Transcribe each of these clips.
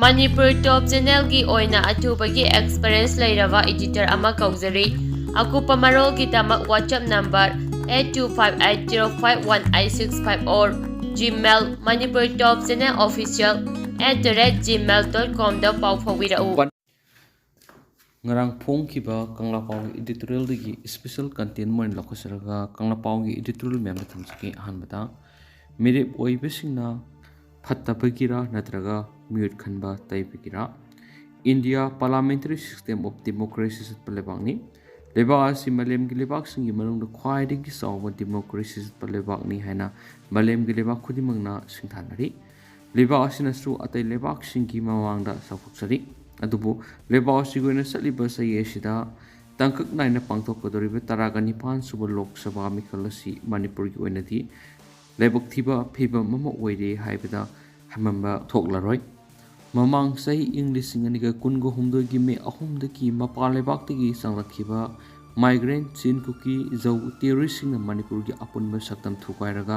Manipur Top Channel gi oina athubagi experience leiraba editor ama kaujari. Akupa marolgi tamak WhatsApp number 8258051865 or Gmail Manipur Top Channel Official @gmail.com da pau phawirau. Ngarang phong kiba kanglapao editorial digi special content moin lokosaraga kanglapao gi editorial mem na thamsaki ahanbata Mirep oibasingna phatabagira natraga mihut khanba teibagira India parliamentary system of democracy palebangni lebak asi malem gi lebak singi manungda khwaidagi sawba democracy palebakni haina malem gi lebak khudimangna singthanari lebak asina su atai lebak singi mawangda safuksari adubu lebak asigoina saliba sayesida tangkak naina pangthokkodoriba taraga nipan suba lok sabha mikhalasi manipur gi oinadi lebak thiba phiba mama oire haibada hamamba thoklaroi mamang sahi english singaniga kungo humdo gi me ahumdaki mapa lebak tigi sanglakhiba migrant chin kuki zau terrorist singna manipur gi apunba saktam thukairaga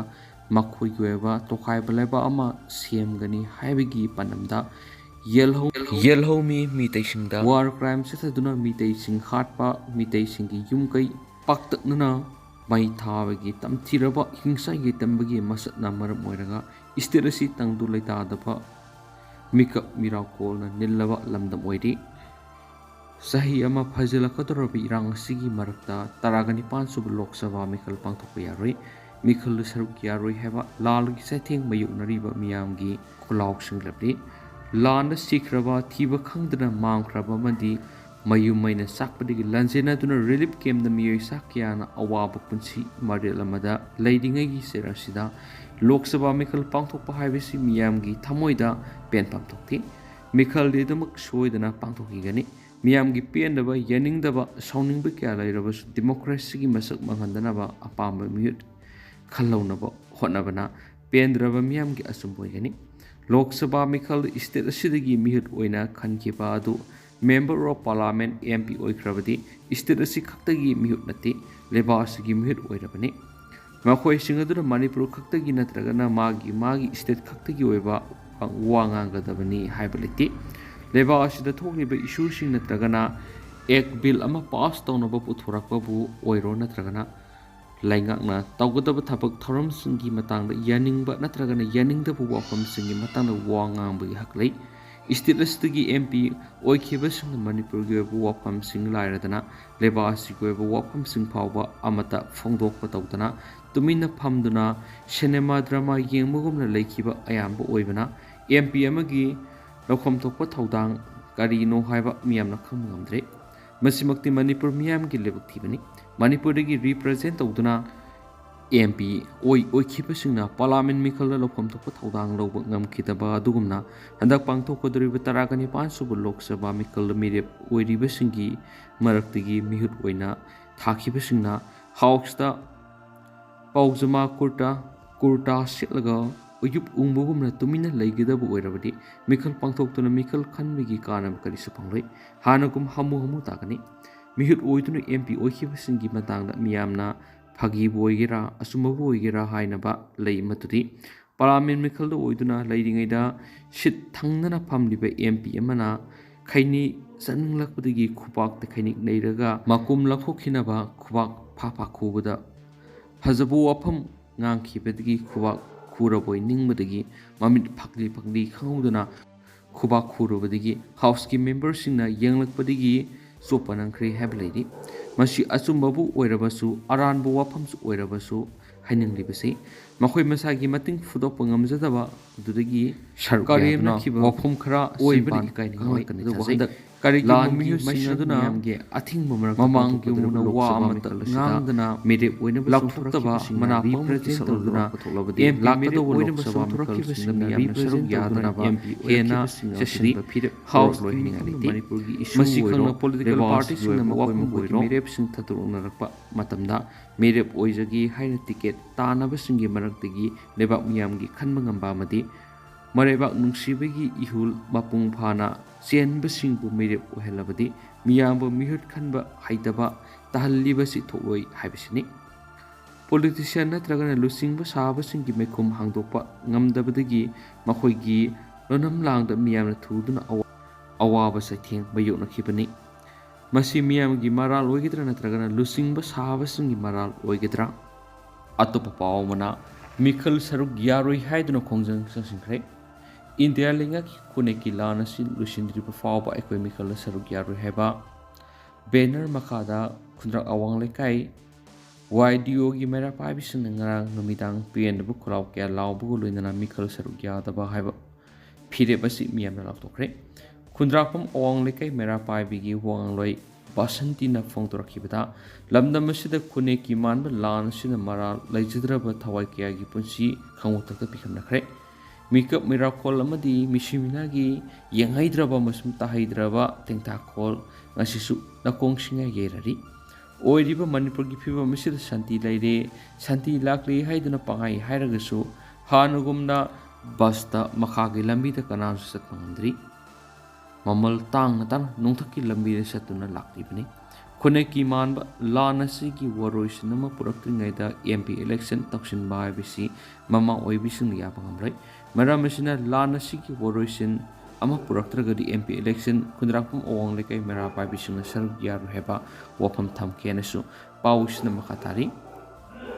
makhoi gi oiba tokhai baleba ama semgani haibagi panamda yelho mi taisingda war crime setaduna mi taising khatpa mi taisingi yumkai paktaknana mai thabagi tamthiraba hingsa gi tambagi masatna maram oiraga istirasi tangdu leitadaba mika miracle na nillaba lamdam oiri sahi ama phajilakadorobi irang sigi marakta taragani 5 sub lok sabha mikhal pangthokpa yaroi mikhal saruk yaroi heba lal gi satheng mayuk nariba miyamgi khulauk singlapri lan sikraba thiba khangdana mangkraba madi mayumaina sakpadigi lanjena tuna relief camp da miyoi sakyana awaba punsi marel amada leidingai gi serasida lok sabha mikhal pangthokpa haibisi miyamgi thamoida penpam thokti mikhal dedamak soidana pangthokigani miyamgi pendaba yaningdaba sauningba kya lairabas democracy gi masak manghandanaba apamba mihut khallaunaba hotnabana pendraba miyamgi asumboigani Lok Sabha Mikhal state asidagi mihut oina khankiba adu member of parliament MP oikrabadi state asi khaktagi mihut nati leba asigi mihut oirabani makhoi singaduna manipur khaktagi natragana magi state khaktagi oiba wangangadabani haibaliti leba asida thokliba issue sing natragana ek bill ama pass tawnaba puthorakbabu oiro natragana laingakna tawgadaba thabak thoramsingi matangda yaningba natragana yaningdabu wafamsingi matangda wangangbi haklei istilastagi MP oikhibasing manipur gi wafamsing lairadana lebasi gi wafamsing phawba amata phongdokpa tawdana tumina phamduna cinema drama yengmugumna leikhiba ayamba oibana MP amagi lokhom thokpa thaudang karino haiba miyamna khangmamdre masimakti manipur miyam gi lebak thibani manipur gi represent tawduna MP oikhibasingna parliament mikhal lokhom thokpa thaudang lawba ngamkhitaba adugumna handak pangthokkodoriba taragani 5 sub lok sabha mikhal mirep oiribasingi maraktigi mihut oina thakibasingna house da paujama kurta setlaga uyup ungbugumna tumina leigidaba oirabadi mikhal pangthoktuna mikhal khanbigi kanam karisa pangloi hanagum hamu takani mihut oiduna MP oikhibasingi matangda miyamna phagi boigera asuma boigera hainaba lei matudi parliament mikhal do oiduna leiringaida sit thangnana phamliba MP amana khaini sanlakpadigi khubak ta khainik neiraga makum lakhokhinaba khubak pha khubada hajabu wafam ngangkhibadigi khubak khuraboi ningmadagi mamit phakli khanguduna khubak khurubadigi house ki members singna yenglakpadigi sopanangkhri habledi masi achumbabu oirabasu aranbu wafamsu oirabasu haininglibasi makhoi masagi mating fudokpa ngamjadaba dudagi sarkari nakhiba wafam khara oibani kainingoi kanida kari mi sinaduna yamge athing mamang gi muna wa amata ngangdana mere oina lakthokta mana represent tawduna tholabadi lakado lok sabha mikal represent yadana MP hena session house lohiningaliti manipur gi issue masikangna political parties na mawapam boiro merep sing thaturuna rakpa matamda merep oijagi haina ticket tanaba singi maraktagi lebak miyam gi khanba ngamba madi Marebak nungsibagi ihul mapung phana chenbasingbu mirep ohelabadi miyambu mihut khanba haidaba tahallibasi tholoi haibasini politician natragana lusingba sabasingi mekhum hangdokpa ngamdabadagi makhoigi ꯂꯣꯟꯅꯝ ꯂꯥꯡꯗ ꯃꯤꯌꯥꯝꯅ ꯊꯨꯗꯨꯅ ꯑꯋꯥꯕ ꯆꯩꯊꯦꯡ ꯃꯥꯌꯣꯛꯅꯈꯤꯕꯅꯤ꯫ ꯃꯁꯤ ꯃꯤꯌꯥꯝꯒꯤ ꯃꯔꯥꯜ ꯑꯣꯏꯒꯗ꯭ꯔꯥ ꯅꯠꯇ꯭ꯔꯒꯅ ꯂꯨꯆꯤꯡꯕ ꯁꯥꯕꯁꯤꯡꯒꯤ ꯃꯔꯥꯜ ꯑꯣꯏꯒꯗ꯭ꯔꯥ? ꯑꯇꯣꯞꯄ ꯄꯥꯎ ꯑꯃꯅ ꯃꯤꯈꯜ ꯁꯔꯨꯛ ꯌꯥꯔꯣꯏ ꯍꯥꯏꯗꯨꯅ ꯈꯣꯡꯖꯪ ꯆꯪꯁꯤꯟꯈ꯭ꯔꯦ꯫ ꯏꯟꯗꯤꯌꯥ ꯂꯩꯉꯥꯛꯀꯤ ꯈꯨꯟꯅꯩꯒꯤ ꯂꯥꯟ ꯑꯁꯤ ꯂꯣꯏꯁꯤꯟꯗ꯭ꯔꯤꯕ ꯐꯥꯎꯕ ꯑꯩꯈꯣꯏ ꯃꯤꯈꯜꯗ ꯁꯔꯨꯛ ꯌꯥꯔꯣꯏ ꯍꯥꯏꯕ ꯕꯦꯅꯔ ꯃꯈꯥꯗ ꯈꯨꯟꯗ꯭ꯔꯛ ꯑꯋꯥꯡ ꯂꯩꯀꯥꯏ YDOꯒꯤ ꯃꯩꯔꯥ ꯄꯥꯏꯕꯤꯁꯤꯡꯅ ꯉꯔꯥꯡ ꯅꯨꯃꯤꯗꯥꯡ ꯄꯦꯟꯗꯕ ꯈꯨꯔꯥꯎ ꯀꯌꯥ ꯂꯥꯎꯕꯒ ꯂꯣꯏꯅꯅ ꯃꯤꯈꯜ ꯁꯔꯨꯛ ꯌꯥꯗꯕ ꯍꯥꯏꯕ ꯐꯤꯔꯦꯞ ꯑꯁꯤ ꯃꯤꯌꯥꯝꯅ ꯂꯥꯎꯊꯣꯛꯈ꯭ꯔꯦ꯫ ꯈꯨꯟꯗ꯭ꯔꯥꯛꯄꯝ ꯑꯋꯥꯡ ꯂꯩꯀꯥꯏ ꯃꯩꯔꯥ ꯄꯥꯏꯕꯤꯒꯤ ꯋꯥꯉꯥꯡꯂꯣꯏ ꯕꯥꯁꯟꯇꯤꯅ ꯐꯣꯡꯗꯣꯔꯛꯈꯤꯕꯗ ꯂꯝꯗꯝ ꯑꯁꯤꯗ ꯈꯨꯟꯅꯩꯒꯤ ꯃꯥꯟꯕ ꯂꯥꯟ ꯑꯁꯤꯅ ꯃꯔꯥꯜ ꯂꯩꯖꯗ꯭ꯔꯕ ꯊꯋꯥꯏ ꯀꯌꯥꯒꯤ ꯄꯨꯟꯁꯤ ꯈꯪꯍꯧꯇꯛꯇ ꯄꯤꯈꯝꯅꯈ꯭ꯔꯦ꯫ ꯃꯤꯀꯞ ꯃꯤꯔꯥꯈꯣꯜ ꯑꯃꯗꯤ ꯃꯤꯁꯤꯃꯤꯅꯥꯒꯤ ꯌꯦꯡꯍꯩꯗ꯭ꯔꯕ ꯑꯃꯁꯨꯡ ꯇꯥꯍꯩꯗ꯭ꯔꯕ ꯇꯦꯡꯊꯥꯈꯣꯜ ꯉꯁꯤꯁꯨ ꯅꯀꯣꯡꯁꯤꯡꯅ ꯌꯩꯔꯔꯤ꯫ ꯑꯣꯏꯔꯤꯕ ꯃꯅꯤꯄꯨꯔꯒꯤ ꯐꯤꯕꯝ ꯑꯁꯤꯗ ꯁꯥꯟꯇꯤ ꯂꯩꯔꯦ, ꯁꯥꯟꯇꯤ ꯂꯥꯛꯂꯦ ꯍꯥꯏꯗꯨꯅ ꯄꯪꯍꯥꯏ ꯍꯥꯏꯔꯒꯁꯨ ꯍꯥꯟꯅꯒꯨꯝꯅ ꯕꯁꯇ ꯃꯈꯥꯒꯤ ꯂꯝꯕꯤꯗ ꯀꯅꯥꯁꯨ ꯆꯠꯄ ꯉꯝꯗ꯭ꯔꯤ꯫ ꯃꯃꯜ ꯇꯥꯡꯅ ꯅꯣꯡꯊꯛꯀꯤ ꯂꯝꯕꯤꯗ ꯆꯠꯇꯨꯅ ꯂꯥꯛꯂꯤꯕꯅꯤ꯫ ꯈꯨꯟꯅꯩꯒꯤ ꯃꯥꯟꯕ ꯂꯥꯟ ꯑꯁꯤꯒꯤ ꯋꯥꯔꯣꯏꯁꯤꯟ ꯑꯃ ꯄꯨꯔꯛꯇ꯭ꯔꯤꯉꯩꯗ MP ꯏꯂꯦꯛꯁꯟ ꯇꯧꯁꯤꯟꯕ ꯍꯥꯏꯕꯁꯤ ꯃꯃꯥ ꯑꯣꯏꯕꯤꯁꯤꯡꯅ ꯌꯥꯕ ꯉꯝꯂꯣꯏ꯫ ꯃꯔꯝ ꯑꯁꯤꯅ ꯂꯥꯟ ꯑꯁꯤꯒꯤ ꯋꯥꯔꯣꯏꯁꯤꯟ ꯑꯃ ꯄꯨꯔꯛꯇ꯭ꯔꯒꯗꯤ MP ꯏꯂꯦꯛꯁꯟ ꯈꯨꯟꯗ꯭ꯔꯥꯛꯄꯝ ꯑꯋꯥꯡ ꯂꯩꯀꯥꯏ ꯃꯩꯔꯥ ꯄꯥꯏꯕꯤꯁꯤꯡꯅ ꯁꯔꯨꯛ ꯌꯥꯔꯣꯏ ꯍꯥꯏꯕ ꯋꯥꯐꯝ ꯊꯝꯈꯤꯅꯁꯨ ꯄꯥꯎꯁꯤꯅ ꯃꯈꯥ ꯇꯥꯔꯤ꯫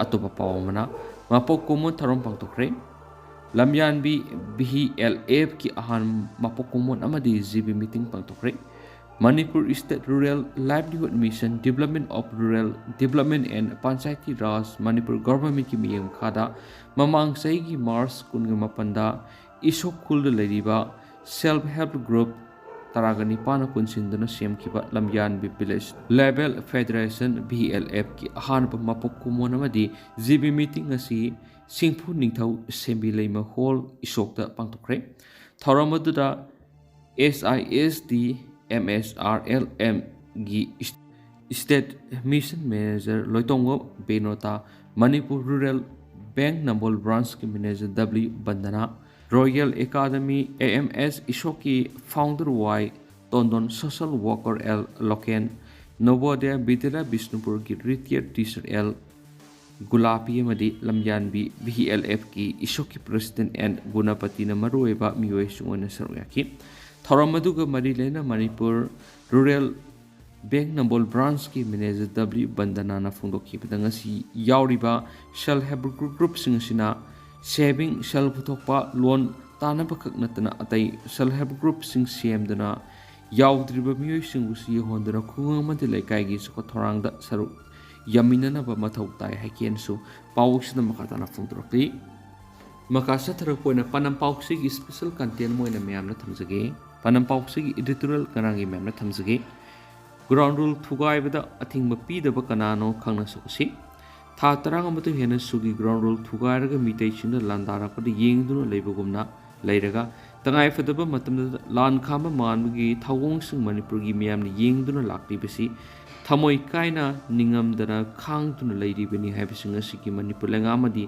ꯑꯇꯣꯞꯄ ꯄꯥꯎ ꯑꯃꯅ ꯃꯄꯣꯛ ꯀꯨꯝꯑꯣꯟ ꯊꯧꯔꯝ ꯄꯥꯡꯊꯣꯛꯈ꯭ꯔꯦ꯫ ꯂꯝꯌꯥꯟꯕꯤ VLFꯀꯤ ꯑꯍꯥꯟꯕ ꯃꯄꯣꯛ ꯀꯨꯝꯑꯣꯟ ꯑꯃꯗꯤ GB ꯃꯤꯇꯤꯡ ꯄꯥꯡꯊꯣꯛꯈ꯭ꯔꯦ꯫ Manipur State Rural Livelihood Mission Development of Rural Development and Panchayati Raj Manipur ꯒꯚꯔꯟꯃꯦꯟꯠꯀꯤ ꯃꯤꯠꯌꯦꯡ ꯃꯈꯥꯗ ꯃꯃꯥꯡ ꯆꯍꯤꯒꯤ ꯃꯥꯔꯆ 18ꯗ ꯏꯁꯣꯛ ꯈꯨꯜꯗ ꯂꯩꯔꯤꯕ ꯁꯦꯜꯐ ꯍꯦꯜꯞ ꯒ꯭ꯔꯨꯞ 19ꯅ ꯄꯨꯟꯁꯤꯟꯗꯨꯅ ꯁꯦꯝꯈꯤꯕ ꯂꯝꯌꯥꯟꯕꯤ ꯚꯤꯂꯦꯖ ꯂꯦꯚꯦꯜ ꯐꯦꯗꯔꯦꯁꯟ VLFꯀꯤ ꯑꯍꯥꯟꯕ ꯃꯄꯣꯛ ꯀꯨꯝꯑꯣꯟ ꯑꯃꯗꯤ GB ꯃꯤꯇꯤꯡ ꯑꯁꯤ ꯁꯤꯡꯐꯨ ꯅꯤꯡꯊꯧ ꯁꯦꯝꯕꯤꯂꯩꯃ ꯍꯣꯜ ꯏꯁꯣꯛꯇ ꯄꯥꯡꯊꯣꯛꯈ꯭ꯔꯦ꯫ ꯊꯧꯔꯝ ꯑꯗꯨꯗ SISD MSRLMꯒꯤ ꯁ꯭ꯇꯦꯠ ꯃꯤꯁꯟ ꯃꯦꯅꯦꯖꯔ ꯂꯣꯏꯇꯣꯡꯕꯝ ꯕꯦꯅꯣꯇꯥ, ꯃꯅꯤꯄꯨꯔ ꯔꯨꯔꯦꯜ ꯕꯦꯡꯛ ꯅꯝꯕꯣꯜ ꯕ꯭ꯔꯥꯟꯆꯀꯤ manager W Bandana, Royal Academy AMS ꯏꯁꯣꯛꯀꯤ founder Y Tondon, social worker L Loken, Navodaya Vidyalaya ꯕꯤꯁꯅꯨꯄꯨꯔꯒꯤ ꯔꯤꯇꯤꯌꯔ ꯇꯤꯆꯔ L ꯒꯨꯂꯥꯄꯤ ꯑꯃꯗꯤ ꯂꯝꯌꯥꯟꯕꯤ VLFꯀꯤ ꯏꯁꯣꯛꯀꯤ ꯄ꯭ꯔꯁꯤꯗꯦꯟꯠ N ꯒꯨꯅꯄꯇꯤꯅ ꯃꯔꯨꯑꯣꯏꯕ ꯃꯤꯑꯣꯏꯁꯤꯡ ꯑꯣꯏꯅ ꯁꯔꯨꯛ ꯌꯥꯈꯤ꯫ ꯊꯧꯔꯝ ꯑꯗꯨꯒ ꯃꯔꯤ ꯂꯩꯅ ꯃꯅꯤꯄꯨꯔ ꯔꯨꯔꯦꯜ ꯕꯦꯡꯛ ꯅꯝꯕꯣꯜ ꯕ꯭ꯔꯥꯟꯆꯀꯤ ꯃꯦꯅꯦꯖꯔ W ꯕꯟꯗꯅꯥꯅ ꯐꯣꯡꯗꯣꯛꯈꯤꯕꯗ ꯉꯁꯤ ꯌꯥꯎꯔꯤꯕ ꯁꯦꯜꯐ ꯍꯦꯜꯞ ꯒ꯭ꯔꯨꯞꯁꯤꯡ ꯑꯁꯤꯅ ꯁꯦꯚꯤꯡ, ꯁꯦꯜ ꯄꯨꯊꯣꯛꯄ, ꯂꯣꯟ ꯇꯥꯟꯅꯕꯈꯛ ꯅꯠꯇꯅ ꯑꯇꯩ ꯁꯦꯜꯐ ꯍꯦꯜꯞ ꯒ꯭ꯔꯨꯞꯁꯤꯡ ꯁꯦꯝꯗꯨꯅ ꯌꯥꯎꯗ꯭ꯔꯤꯕ ꯃꯤꯑꯣꯏꯁꯤꯡꯕꯨꯁꯨ ꯌꯧꯍꯟꯗꯨꯅ ꯈꯨꯡꯒꯪ ꯑꯃꯗꯤ ꯂꯩꯀꯥꯏꯒꯤ ꯆꯥꯎꯈꯠ ꯊꯧꯔꯥꯡꯗ ꯁꯔꯨꯛ ꯌꯥꯃꯤꯟꯅꯅꯕ ꯃꯊꯧ ꯇꯥꯏ ꯍꯥꯏꯈꯤꯅꯁꯨ ꯄꯥꯎꯁꯤꯗ ꯃꯈꯥ ꯇꯥꯅ ꯐꯣꯡꯗꯣꯔꯛꯂꯤ꯫ ꯃꯈꯥ ꯆꯠꯊꯔꯛꯄ ꯑꯣꯏꯅ ꯄꯥꯟꯗꯝ ꯄꯥꯎꯁꯤꯒꯤ ꯁ꯭ꯄꯦꯁꯦꯜ ꯀꯟꯇꯦꯟ ꯑꯣꯏꯅ ꯃꯌꯥꯝꯅ ꯊꯝꯖꯒꯦ꯫ ꯄꯥꯟꯗꯝ ꯄꯥꯎꯁꯤꯒꯤ ꯏꯗꯤꯇꯣꯔꯤꯌꯦꯜ ꯉꯔꯥꯡꯒꯤ ꯃꯌꯥꯝꯅ ꯊꯝꯖꯒꯦ꯫ ꯒ꯭ꯔꯥꯎꯟ ꯔꯨꯜ ꯊꯨꯒꯥꯏꯕꯗ ꯑꯊꯤꯡꯕ ꯄꯤꯗꯕ ꯀꯅꯥꯅꯣ ꯈꯪꯅ ꯁꯣꯛꯁꯤ꯫ ꯊꯥ 19 ꯍꯦꯟꯅ ꯁꯨꯒꯤ ꯒ꯭ꯔꯥꯎꯟ ꯔꯨꯜ ꯊꯨꯒꯥꯏꯔꯒ ꯃꯤꯇꯩꯁꯤꯡꯅ ꯂꯥꯟꯗꯥꯔꯛꯄꯗ ꯌꯦꯡꯗꯨꯅ ꯂꯩꯕꯒꯨꯝꯅ ꯂꯩꯔꯒ ꯇꯉꯥꯏꯐꯗꯕ ꯃꯇꯝꯗ ꯂꯥꯟ ꯈꯥꯝꯕ ꯃꯥꯟꯕꯒꯤ ꯊꯧꯑꯣꯡꯁꯤꯡ ꯃꯅꯤꯄꯨꯔꯒꯤ ꯃꯤꯌꯥꯝꯅ ꯌꯦꯡꯗꯨꯅ ꯂꯥꯛꯂꯤꯕꯁꯤ ꯊꯃꯣꯏ ꯀꯥꯏꯅ ꯅꯤꯡꯉꯝꯗꯅ ꯈꯥꯡꯗꯨꯅ ꯂꯩꯔꯤꯕꯅꯤ ꯍꯥꯏꯕꯁꯤꯡ ꯑꯁꯤꯒꯤ ꯃꯅꯤꯄꯨꯔ ꯂꯩꯉꯥꯛ ꯑꯃꯗꯤ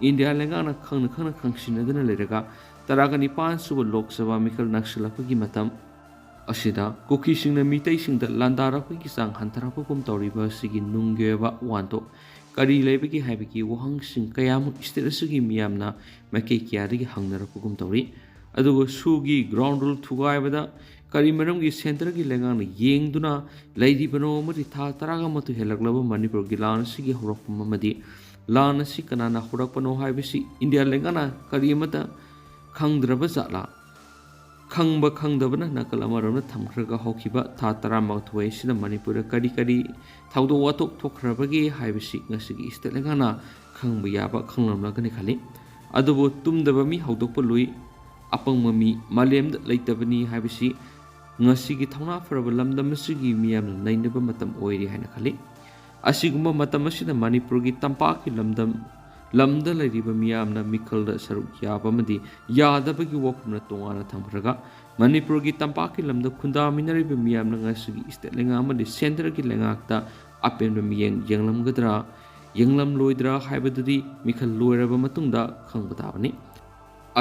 ꯏꯟꯗꯤꯌꯥ ꯂꯩꯉꯥꯛꯅ ꯈꯪꯅ ꯈꯪꯁꯤꯟꯅꯗꯨꯅ ꯂꯩꯔꯒ 19 ꯁꯨꯕ ꯂꯣꯛ ꯁꯚꯥ ꯃꯤꯈꯜ ꯅꯛꯁꯤꯜꯂꯛꯄꯒꯤ ꯃꯇꯝ ꯑꯁꯤꯗ ꯀꯨꯀꯤꯁꯤꯡꯅ ꯃꯤꯇꯩꯁꯤꯡꯗ ꯂꯥꯟꯗꯥꯔꯛꯄꯒꯤ ꯆꯥꯡ ꯍꯟꯊꯔꯛꯄꯒꯨꯝ ꯇꯧꯔꯤꯕ ꯑꯁꯤꯒꯤ ꯅꯨꯡꯒꯤ ꯑꯣꯏꯕ ꯋꯥꯟꯊꯣꯛ ꯀꯔꯤ ꯂꯩꯕꯒꯦ ꯍꯥꯏꯕꯒꯤ ꯋꯥꯍꯪꯁꯤꯡ ꯀꯌꯥꯃꯨꯛ ꯁ꯭ꯇꯦꯠ ꯑꯁꯤꯒꯤ ꯃꯤꯌꯥꯝꯅ ꯃꯥꯏꯀꯩ ꯀꯌꯥꯗꯒꯤ ꯍꯪꯅꯔꯛꯄꯒꯨꯝ ꯇꯧꯔꯤ꯫ ꯑꯗꯨꯒ ꯁꯨꯒꯤ ꯒ꯭ꯔꯥꯎꯟ ꯔꯨꯜ ꯊꯨꯒꯥꯏꯕꯗ ꯀꯔꯤ ꯃꯔꯝꯒꯤ ꯁꯦꯟꯇꯔꯒꯤ ꯂꯩꯉꯥꯛꯅ ꯌꯦꯡꯗꯨꯅ ꯂꯩꯔꯤꯕꯅꯣ ꯑꯃꯗꯤ ꯊꯥ 19 ꯍꯦꯜꯂꯛꯂꯕ ꯃꯅꯤꯄꯨꯔꯒꯤ ꯂꯥꯟ ꯑꯁꯤꯒꯤ ꯍꯧꯔꯛꯐꯝ ꯑꯃꯗꯤ ꯂꯥꯟ ꯑꯁꯤ ꯀꯅꯥꯅ ꯍꯧꯔꯛꯄꯅꯣ ꯍꯥꯏꯕꯁꯤ ꯏꯟꯗꯤꯌా ꯂꯩꯉꯥꯛꯅ ꯀꯔꯤ ꯑꯃꯠꯇ ꯈꯪꯗ꯭ꯔꯕ ꯖꯥꯠꯂꯥ? ꯈꯪꯕ ꯈꯪꯗꯕꯅ ꯅꯥꯀꯜ ꯑꯃꯔꯣꯝꯗ ꯊꯝꯈ꯭ꯔꯒ ꯍꯧꯈꯤꯕ ꯊꯥ 19 ꯑꯁꯤꯗ ꯃꯅꯤꯄꯨꯔꯗ ꯀꯔꯤ ꯊꯧꯗꯣꯛ ꯋꯥꯊꯣꯛ ꯊꯣꯛꯈ꯭ꯔꯕꯒꯦ ꯍꯥꯏꯕꯁꯤ ꯉꯁꯤꯒꯤ ꯁ꯭ꯇꯦꯠ ꯂꯩꯉꯥꯛꯅ ꯈꯪꯕ ꯌꯥꯕ ꯈꯪꯂꯝꯂꯒꯅꯤ ꯈꯜꯂꯤ꯫ ꯑꯗꯨꯕꯨ ꯇꯨꯝꯗꯕ ꯃꯤ ꯍꯧꯗꯣꯛꯄ ꯂꯨꯏ, ꯑꯄꯪꯕ ꯃꯤ ꯃꯥꯂꯦꯝꯗ ꯂꯩꯇꯕꯅꯤ ꯍꯥꯏꯕꯁꯤ ꯉꯁꯤꯒꯤ ꯊꯧꯅꯥ ꯐꯔꯕ ꯂꯝꯗꯝ ꯑꯁꯤꯒꯤ ꯃꯤꯌꯥꯝꯅ ꯅꯩꯅꯕ ꯃꯇꯝ ꯑꯣꯏꯔꯤ ꯍꯥꯏꯅ ꯈꯜꯂꯤ꯫ ꯑꯁꯤꯒꯨꯝꯕ ꯃꯇꯝ ꯑꯁꯤꯗ ꯃꯅꯤꯄꯨꯔꯒꯤ ꯇꯝꯄꯥꯛꯀꯤ ꯂꯝꯗ ꯂꯩꯔꯤꯕ ꯃꯤꯌꯥꯝꯅ ꯃꯤꯈꯜꯗ ꯁꯔꯨꯛ ꯌꯥꯕ ꯑꯃꯗꯤ ꯌꯥꯗꯕꯒꯤ ꯋꯥꯐꯝꯅ ꯇꯣꯉꯥꯟꯅ ꯊꯝꯈ꯭ꯔꯒ ꯃꯅꯤꯄꯨꯔꯒꯤ ꯇꯝꯄꯥꯛꯀꯤ ꯂꯝꯗ ꯈꯨꯟꯗꯥꯃꯤꯟꯅꯔꯤꯕ ꯃꯤꯌꯥꯝꯅ ꯉꯁꯤꯒꯤ ꯁ꯭ꯇꯦꯠ ꯂꯩꯉꯥꯛ ꯑꯃꯗꯤ ꯁꯦꯟꯇꯔꯒꯤ ꯂꯩꯉꯥꯛꯇ ꯑꯄꯦꯟꯕ ꯃꯤꯠꯌꯦꯡ ꯌꯦꯡꯂꯝꯒꯗ꯭ꯔꯥ ꯌꯦꯡꯂꯝꯂꯣꯏꯗ꯭ꯔꯥ ꯍꯥꯏꯕꯗꯨꯗꯤ ꯃꯤꯈꯜ ꯂꯣꯏꯔꯕ ꯃꯇꯨꯡꯗ ꯈꯪꯕ ꯇꯥꯕꯅꯤ꯫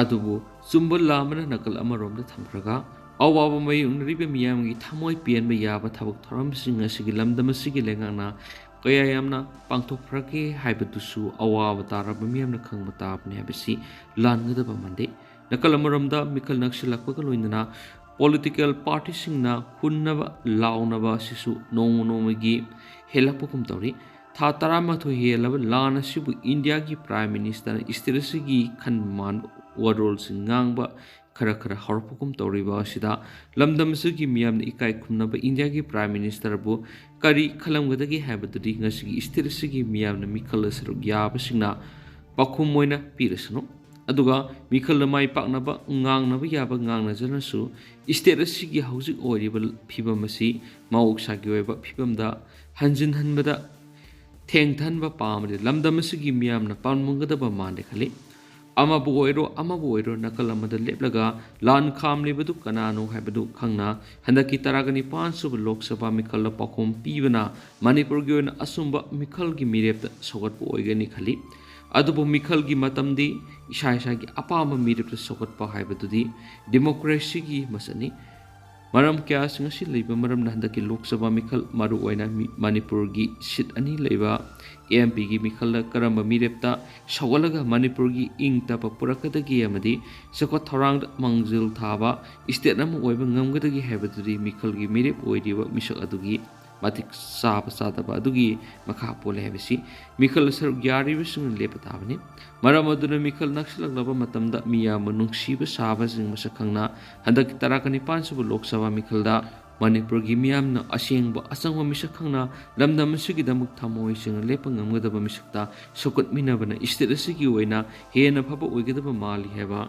ꯑꯗꯨꯕꯨ ꯆꯨꯝꯕ ꯂꯥꯟꯕꯅ ꯅꯥꯀꯜ ꯑꯃꯔꯣꯝꯗ ꯊꯝꯈ꯭ꯔꯒ ꯑꯋꯥꯕ ꯃꯥꯌꯣꯛꯅꯔꯤꯕ ꯃꯤꯌꯥꯝꯒꯤ ꯊꯃꯣꯏ ꯄꯦꯟꯕ ꯌꯥꯕ ꯊꯕꯛ ꯊꯧꯔꯝꯁꯤꯡ ꯑꯁꯤꯒꯤ ꯂꯝꯗꯝ ꯑꯁꯤꯒꯤ ꯂꯩꯉꯥꯛꯅ ꯀꯌꯥ ꯌꯥꯝꯅ ꯄꯥꯡꯊꯣꯛꯈ꯭ꯔꯒꯦ ꯍꯥꯏꯕꯗꯨꯁꯨ ꯑꯋꯥꯕ ꯇꯥꯔꯕ ꯃꯤꯌꯥꯝꯅ ꯈꯪꯕ ꯇꯥꯕꯅꯤ ꯍꯥꯏꯕꯁꯤ ꯂꯥꯟꯒꯗꯕ ꯃꯥꯟꯗꯦ꯫ ꯅꯥꯀꯜ ꯑꯃꯔꯣꯝꯗ ꯃꯤꯈꯜ ꯅꯛꯁꯤꯜꯂꯛꯄꯒ ꯂꯣꯏꯅꯅ ꯄꯣꯂꯤꯇꯤꯀꯦꯜ ꯄꯥꯔꯇꯤꯁꯤꯡꯅ ꯍꯨꯟꯅꯕ ꯂꯥꯎꯅꯕ ꯑꯁꯤꯁꯨ ꯅꯣꯡꯃꯒꯤ ꯍꯦꯜꯂꯛꯄꯒꯨꯝ ꯇꯧꯔꯤ꯫ ꯊꯥ 12 ꯍꯦꯜꯂꯕ ꯂꯥꯟ ꯑꯁꯤꯕꯨ ꯏꯟꯗꯤꯌꯥꯒꯤ ꯄ꯭ꯔꯥꯏꯝ ꯃꯤꯅꯤꯁꯇꯔꯅ ꯏꯁꯇꯦꯠ ꯑꯁꯤꯒꯤ ꯈꯟꯕ ꯃꯥꯟꯕ ꯋꯥꯔꯣꯜꯁꯤꯡ ꯉꯥꯡꯕ ꯈꯔ ꯍꯧꯔꯛꯄꯒꯨꯝ ꯇꯧꯔꯤꯕ ꯑꯁꯤꯗ ꯂꯝꯗꯝ ꯑꯁꯤꯒꯤ ꯃꯤꯌꯥꯝꯅ ꯏꯀꯥꯏ ꯈꯨꯝꯅꯕ ꯏꯟꯗꯤꯌꯥꯒꯤ ꯄ꯭ꯔꯥꯏꯝ ꯃꯤꯅꯤꯁꯇꯔꯕꯨ ꯀꯔꯤ ꯈꯜꯂꯝꯒꯗꯒꯦ ꯍꯥꯏꯕꯗꯨꯗꯤ ꯉꯁꯤꯒꯤ ꯏꯁꯇꯦꯠ ꯑꯁꯤꯒꯤ ꯃꯤꯌꯥꯝꯅ ꯃꯤꯈꯜ ꯁꯔꯨꯛ ꯌꯥꯕꯁꯤꯡꯅ ꯄꯥꯎꯈꯨꯝ ꯑꯣꯏꯅ ꯄꯤꯔꯁꯅꯨ꯫ ꯑꯗꯨꯒ ꯃꯤꯈꯜꯗ ꯃꯥꯏ ꯄꯥꯛꯅꯕ ꯉꯥꯡꯅꯕ ꯌꯥꯕ ꯉꯥꯡꯅꯖꯔꯁꯨ ꯏꯁꯇꯦꯠ ꯑꯁꯤꯒꯤ ꯍꯧꯖꯤꯛ ꯑꯣꯏꯔꯤꯕ ꯐꯤꯕꯝ ꯑꯁꯤ ꯃꯍꯧꯁꯥꯒꯤ ꯑꯣꯏꯕ ꯐꯤꯕꯝꯗ ꯍꯟꯖꯤꯟꯍꯟꯕꯗ ꯊꯦꯡꯊꯍꯟꯕ ꯄꯥꯝꯕꯗꯤ ꯂꯝꯗꯝ ꯑꯁꯤꯒꯤ ꯃꯤꯌꯥꯝꯅ ꯄꯥꯝꯃꯝꯒꯗꯕ ꯃꯥꯟꯗꯦ ꯈꯜꯂꯤ꯫ ꯑꯃꯕꯨ ꯑꯣꯏꯔꯣ ꯅꯥꯀꯜ ꯑꯃꯗ ꯂꯦꯞꯂꯒ ꯂꯥꯟ ꯈꯥꯝꯂꯤꯕꯗꯨ ꯀꯅꯥꯅꯣ ꯍꯥꯏꯕꯗꯨ ꯈꯪꯅ ꯍꯟꯗꯛꯀꯤ 19 ꯁꯨꯕ ꯂꯣꯛ ꯁꯚꯥ ꯃꯤꯈꯜꯗ ꯄꯥꯎꯈꯨꯝ ꯄꯤꯕꯅ ꯃꯅꯤꯄꯨꯔꯒꯤ ꯑꯣꯏꯅ ꯑꯆꯨꯝꯕ ꯃꯤꯈꯜꯒꯤ ꯃꯤꯔꯦꯞꯇ ꯁꯧꯒꯠꯄ ꯑꯣꯏꯒꯅꯤ ꯈꯜꯂꯤ꯫ ꯑꯗꯨꯕꯨ ꯃꯤꯈꯜꯒꯤ ꯃꯇꯝꯗꯤ ꯏꯁꯥꯒꯤ ꯑꯄꯥꯝꯕ ꯃꯤꯔꯦꯞꯇ ꯁꯧꯒꯠꯄ ꯍꯥꯏꯕꯗꯨꯗꯤ ꯗꯦꯃꯣꯀ꯭ꯔꯦꯁꯤꯒꯤ ꯃꯁꯛꯅꯤ꯫ ꯃꯔꯝ ꯀꯌꯥꯁꯤꯡ ꯑꯁꯤ ꯂꯩꯕ ꯃꯔꯝꯅ ꯍꯟꯗꯛꯀꯤ ꯂꯣꯛ ꯁꯚꯥ ꯃꯤꯈꯜ ꯃꯔꯨꯑꯣꯏꯅ ꯃꯅꯤꯄꯨꯔꯒꯤ ꯁꯤꯠ 2 ꯂꯩꯕ AMPꯒꯤ ꯃꯤꯈꯜꯗ ꯀꯔꯝꯕ ꯃꯤꯔꯦꯞꯇ ꯁꯧꯒꯠꯂꯒ ꯃꯅꯤꯄꯨꯔꯒꯤ ꯏꯪ ꯇꯞꯄ ꯄꯨꯔꯛꯀꯗꯒꯦ ꯑꯃꯗꯤ ꯆꯥꯎꯈꯠ ꯊꯧꯔꯥꯡꯗ ꯃꯥꯡꯖꯤꯜ ꯊꯥꯕ ꯏꯁꯇꯦꯠ ꯑꯃ ꯑꯣꯏꯕ ꯉꯝꯒꯗꯒꯦ ꯍꯥꯏꯕꯗꯨꯗꯤ ꯃꯤꯈꯜꯒꯤ ꯃꯤꯔꯦꯞ ꯑꯣꯏꯔꯤꯕ ꯃꯤꯁꯛ ꯑꯗꯨꯒꯤ ꯃꯇꯤꯛ ꯆꯥꯕ ꯆꯥꯗꯕ ꯑꯗꯨꯒꯤ ꯃꯈꯥ ꯄꯣꯜꯂꯦ ꯍꯥꯏꯕꯁꯤ ꯃꯤꯈꯜ ꯁꯔꯨꯛ ꯌꯥꯔꯤꯕꯁꯤꯡꯅ ꯂꯦꯞꯄ ꯇꯥꯕꯅꯤ꯫ ꯃꯔꯝ ꯑꯗꯨꯅ ꯃꯤꯈꯜ ꯅꯛꯁꯤꯜꯂꯛꯂꯕ ꯃꯇꯝꯗ ꯃꯤꯌꯥꯝꯕꯨ ꯅꯨꯡꯁꯤꯕ ꯁꯥꯕꯁꯤꯡ ꯃꯁꯛ ꯈꯪꯅ ꯍꯟꯗꯛꯀꯤ 19 ꯁꯨꯕ ꯂꯣꯛ ꯁꯚꯥ ꯃꯤꯈꯜꯗ ꯃꯅꯤꯄꯨꯔꯒꯤ ꯃꯤꯌꯥꯝꯅ ꯑꯁꯦꯡꯕ ꯑꯆꯪꯕ ꯃꯤꯁꯛ ꯈꯪꯅ ꯂꯝꯗꯝ ꯑꯁꯤꯒꯤꯗꯃꯛ ꯊꯃꯣꯏ ꯁꯦꯡꯅ ꯂꯦꯞꯄ ꯉꯝꯒꯗꯕ ꯃꯤꯁꯛꯇ ꯁꯧꯒꯠꯃꯤꯟꯅꯕꯅ ꯏꯁꯇꯦꯠ ꯑꯁꯤꯒꯤ ꯑꯣꯏꯅ ꯍꯦꯟꯅ ꯐꯕ ꯑꯣꯏꯒꯗꯕ ꯃꯥꯜꯂꯤ ꯍꯥꯏꯕ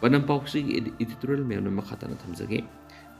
ꯄꯅꯝ ꯄꯥꯎꯆꯦꯒꯤ ꯏꯗꯤꯇꯣꯔꯤꯌꯦꯜ ꯃꯌꯥꯝꯅ ꯃꯈꯥ ꯇꯥꯅ ꯊꯝꯖꯒꯦ꯫